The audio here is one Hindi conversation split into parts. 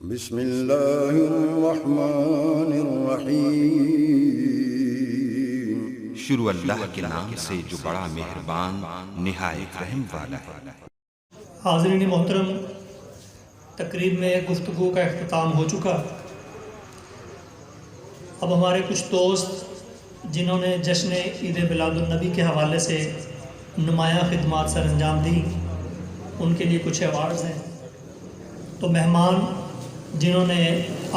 बिस्मिल्लाहिर्रहमानिर्रहीम। शुरू अल्लाह के नाम से जो बड़ा मेहरबान निहायत रहम वाला है। हाज़रीन मोहतरम, तकरीब में गुफ्तगू का अख्ताम हो चुका। अब हमारे कुछ दोस्त जिन्होंने जश्न ईद मिलादुन्नबी के हवाले से नुमायाँ खिदमात सर अंजाम दी, उनके लिए कुछ अवार्ड्स हैं। तो मेहमान जिन्होंने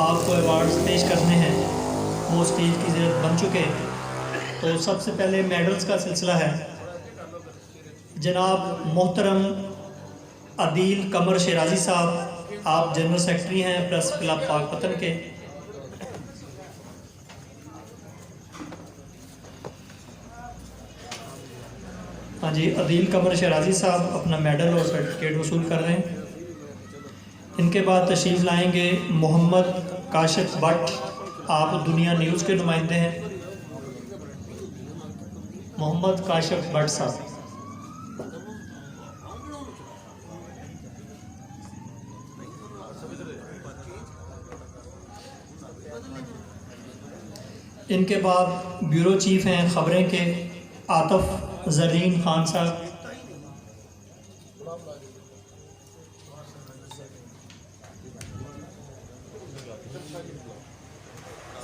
आपको अवार्ड्स पेश करने हैं वो स्टेज की ज़रूरत बन चुके। तो सबसे पहले मेडल्स का सिलसिला है। जनाब मोहतरम अदील कमर शराजी साहब, आप जनरल सेक्रेटरी हैं प्रेस क्लब पाकपतन के। हाँ जी, अदील कमर शराजी साहब अपना मेडल और सर्टिफिकेट वसूल कर रहे हैं। इनके बाद तशरीफ़ लाएंगे मोहम्मद काशिफ भट्ट, आप दुनिया न्यूज़ के नुमाइंदे हैं। मोहम्मद काशिफ भट्ट साहब। इनके बाद ब्यूरो चीफ हैं ख़बरें के आतिफ ज़रीन खान साहब।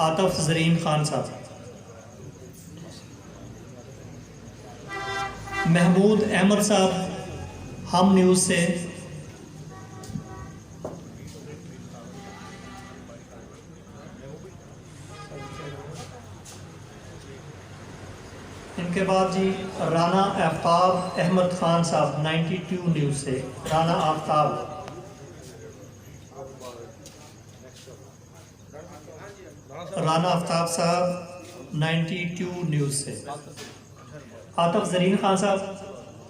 आतिफ ज़रीन खान साहब। महमूद अहमद साहब, हम न्यूज़ से। इनके बाद जी राना आफ्ताब अहमद ख़ान साहब 92 न्यूज़ से। राना आफ्ताब। राना आफ्ताब साहब 92 न्यूज़ से। आतिफ ज़रीन खान साहब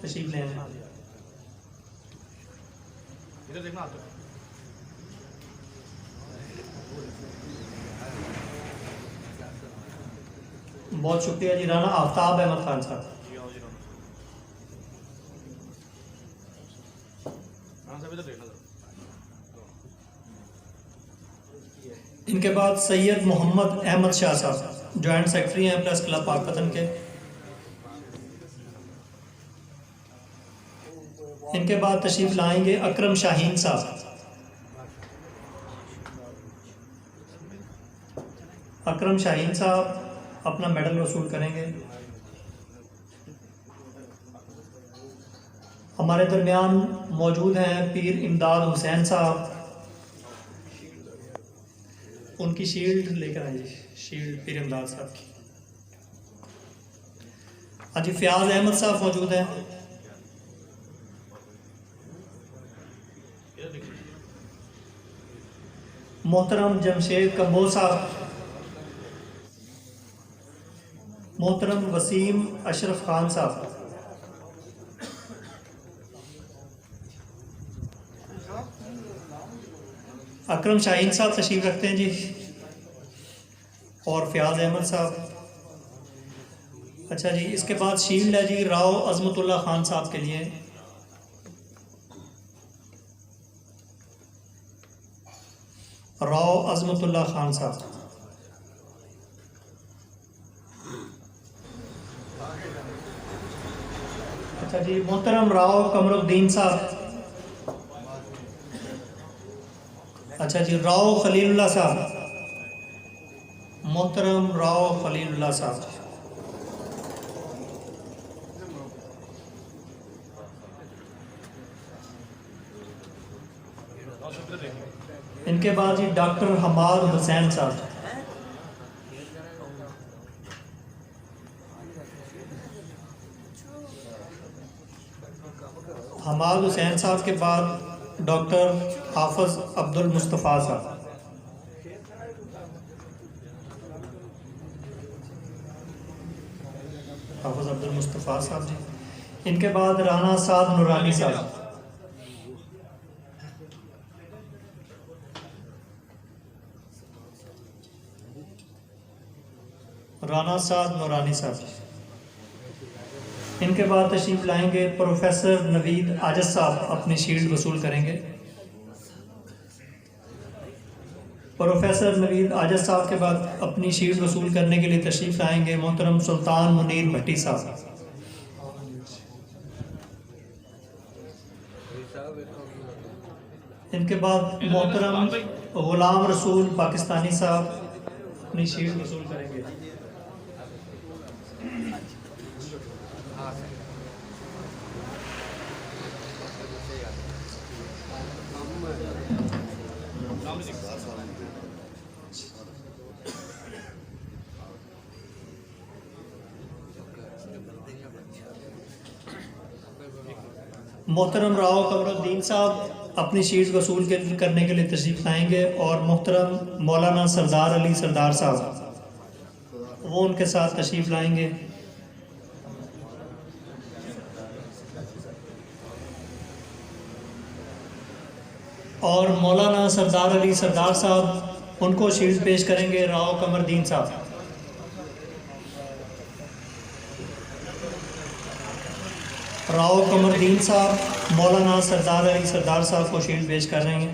तशरीफ ले आए। बहुत शुक्रिया जी। राना आफ्ताब अहमद खान साहब। इनके बाद सैयद मोहम्मद अहमद शाह साहब, जॉइंट सेक्रेटरी हैं प्रेस क्लब पाकपतन के। इनके बाद तशरीफ लाएंगे अकरम शाहीन साहब। अकरम शाहीन साहब अपना मेडल वसूल करेंगे। हमारे दरमियान मौजूद हैं पीर इमदाद हुसैन साहब, उनकी शील्ड लेकर आइए। शील्ड पीर इमदाद साहब की। हाँ जी, फयाज अहमद साहब मौजूद हैं। मोहतरम जमशेद कम्बोज साहब। मोहतरम वसीम अशरफ खान साहब। अकरम शाहीन साहब तशरीफ रखते हैं जी, और फयाज अहमद साहब। अच्छा जी, इसके बाद शील्ड है जी राव अजमतुल्ला खान साहब के लिए। राव अजमतुल्ला खान साहब। अच्छा जी, मोहतरम राव कमरुद्दीन साहब। अच्छा जी, राव खलीलुल्लाह साहब। मोहतरम राव खलीलुल्लाह साहब। इनके बाद जी डॉक्टर हमाद हुसैन साहब। हमाद हुसैन साहब के बाद डॉक्टर हाफिज अब्दुल मुस्तफ़ा साहब। हाफिज अब्दुल मुस्तफ़ा साहब जी। इनके बाद राना साद नूरानी साहब। राना साद नूरानी साहब। इनके बाद तशरीफ़ लाएंगे प्रोफेसर नवीद आजज साहब, अपनी शील्ड वसूल करेंगे। प्रोफेसर नवीद आजद साहब के बाद अपनी शीट वसूल करने के लिए तशरीफ़ लाएंगे मोहतरम सुल्तान मुनीर भट्टी साहब। इनके बाद मोहतरम गुलाम रसूल पाकिस्तानी साहब अपनी शीट वसूल करेंगे। मोहतरम राव कमरुद्दीन साहब अपनी शीट वसूल करने के लिए तशरीफ़ लाएंगे और मोहतरम मौलाना सरदार अली सरदार साहब वो उनके साथ तशरीफ़ लाएंगे। और मौलाना सरदार अली सरदार साहब उनको शील्ड पेश करेंगे राव कमरुद्दीन साहब। राव कमरुद्दीन साहब मौलाना सरदार अली सरदार साहब को शील्ड पेश कर रहे हैं।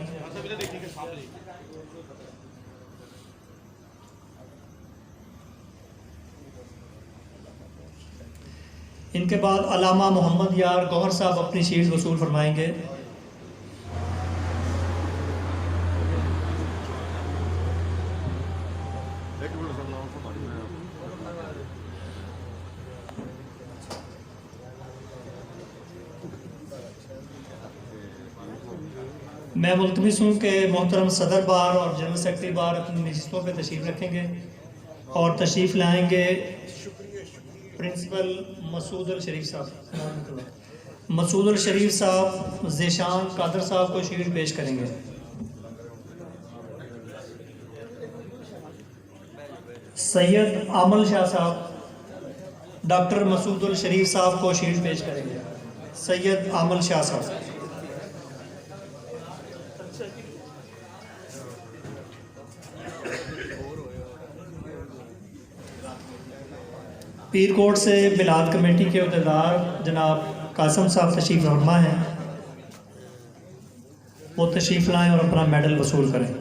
इनके बाद अलामा मोहम्मद यार गौहर साहब अपनी शील्ड वसूल फरमाएंगे। मैं मुल्तमिस हूँ कि मोहतरम सदर बार और जनरल सेक्रेटरी बार अपनी नशिस्तों पर तशरीफ़ रखेंगे और तशरीफ़ लाएंगे प्रिंसिपल मसूद शरीफ साहब। मसूद शरीफ साहब ज़ेशान कादर साहब को शील्ड पेश करेंगे। सैयद आमल शाह साहब डॉक्टर मसूद शरीफ साहब को शील्ड पेश करेंगे। सैयद आमल शाह साहब। पीरकोट से बिलाद कमेटी के अहदेदार जनाब कासम साहब तशरीफ़ फरमा हैं, वो तशरीफ़ लाएँ और अपना मेडल वसूल करें।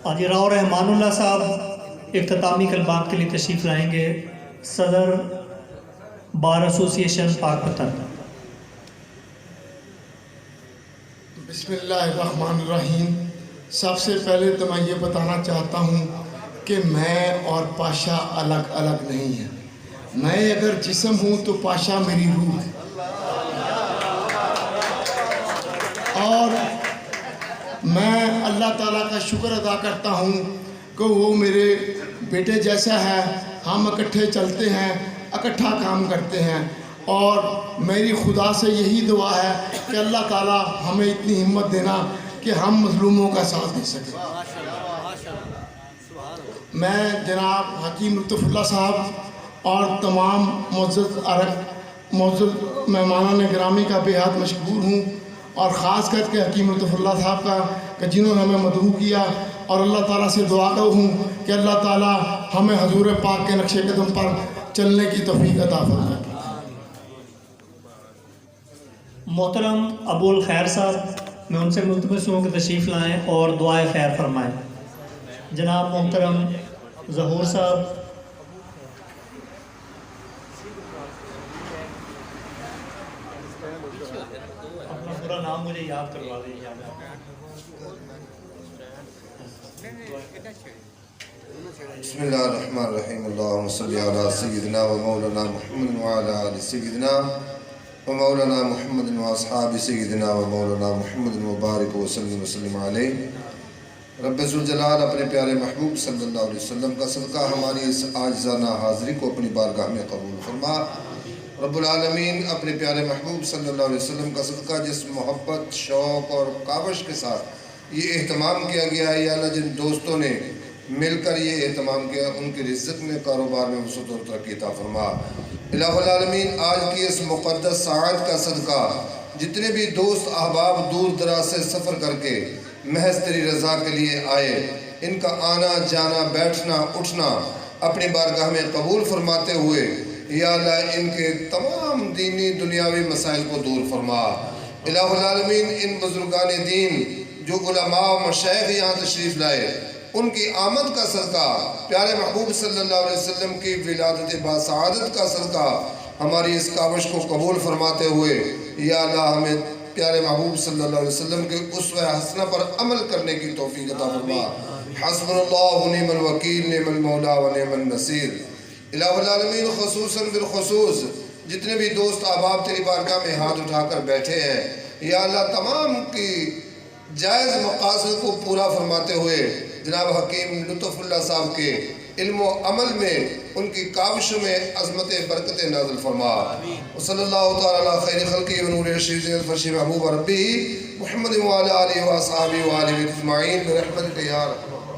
हाजिराव रहमानुल्लाह साहब इख्तितामी कलमात के लिए तशरीफ़ लाएंगे। सदर बार एसोसिएशन पाकपतन। बिस्मिल्लाहिर्रहमानिर्रहीम। सबसे पहले तो मैं ये बताना चाहता हूँ कि मैं और पाशा अलग अलग नहीं है। मैं अगर जिस्म हूँ तो पाशा मेरी रूह है। और मैं अल्लाह ताला का शुक्र अदा करता हूँ कि वो मेरे बेटे जैसा है। हम इकट्ठे चलते हैं, इकट्ठा काम करते हैं और मेरी खुदा से यही दुआ है कि अल्लाह ताला हमें इतनी हिम्मत देना कि हम मजलूमों का साथ दे सकें। मैं जनाब हकीम लुत्फ़ुल्लाह साहब और तमाम मुअज़्ज़ज़ मेहमानान गिरामी का बेहद मशकूर हूँ और ख़ास करके हकीम लुत्फ़ुल्लाह साहब का कि जिन्होंने हमें मदहू किया और अल्लाह ताला से दुआ कर हूँ कि अल्लाह ताला हमें हजूर पाक के नक्शे कदम पर चलने की तौफीक अता फरमाए। मोहतरम अबुल खैर साहब मैं उनसे मुल्तमिस हूँ कि तशरीफ़ लाएँ और दुआए खैर फरमाएँ। जनाब मोहतरम ज़हूर साहब। अपना पूरा नाम मुझे याद करवा दें। बिस्मिल्लाहिर्रहमानिर्रहीम। अल्लाहुम्मा सल्लि अला सय्यिदिना व मौलाना मुहम्मद व अला आलि सय्यिदिना व मौलाना मुहम्मद व अस्हाबि सय्यिदिना व मौलाना मुहम्मद व बारिक व सल्लिम अलैहि। रब्बे ज़ुल जलाल अपने प्यारे महबूब सल्लल्लाहु अलैहि वसल्लम का सदका हमारी इस आजिज़ाना हाज़िरी को अपनी बारगाह में कबूल फरमा। रब्बुल आलमीन अपने प्यारे महबूब सल्लल्लाहु अलैहि वसल्लम का सदका जिस मोहब्बत शौक़ और कावश के साथ ये एहतमाम किया गया है, या अल्लाह जिन दोस्तों ने मिलकर ये एहतमाम किया उनकी रिज़्क़ में कारोबार में वसअत और तरक्की अता फरमा। इलाहुल आलमीन आज की इस मुक़द्दस साअत का सदका जितने भी दोस्त अहबाब दूर दराज से सफ़र करके महज तेरी रज़ा के लिए आए। इनका आना जाना बैठना उठना अपनी बारगाह में कबूल फरमाते हुए या अल्लाह इनके तमाम दीनी दुनियावी मसाइल को दूर फरमा। इलाहुल आलमीन इन बुजुर्गान दीन जो उलमा व मशाइख यहाँ तशरीफ़ लाए उनकी आमद का सदका, प्यारे महबूब सल्लल्लाहु अलैहि वसल्लम की विलादत बासआदत का सदका हमारी इस काविश को कबूल फरमाते हुए या अल्लाह हमें प्यारे महबूब सल्लल्लाहु अलैहि वसल्लम के उस्वा हसना पर अमल करने की तौफीक अता फरमा। हस्बुनल्लाहु व निअमल वकील निअमल मौला व निअमन नसीर। इलाहुल आलमीन खुसूसन बिलखुसूस जितने भी दोस्त अहबाब तेरी बारगाह में हाथ उठाकर बैठे हैं या अल्लाह तमाम की जायज़ मकासद को पूरा फरमाते हुए जनाब हकीम लुत्फ़ुल्लाह साहब के इल्म व अमल में उनकी काविशों में अज़मत बरकत नाज़िल फरमा। सल्लल्लाहु तआला अला खैरि खल्क़ि व नूरि रशीदिल फर्शी महबूब रब्बी मुहम्मद व अला आलिहि व अस्हाबिहि व आलिहि अजमईन बिरहमतिका या रहमान।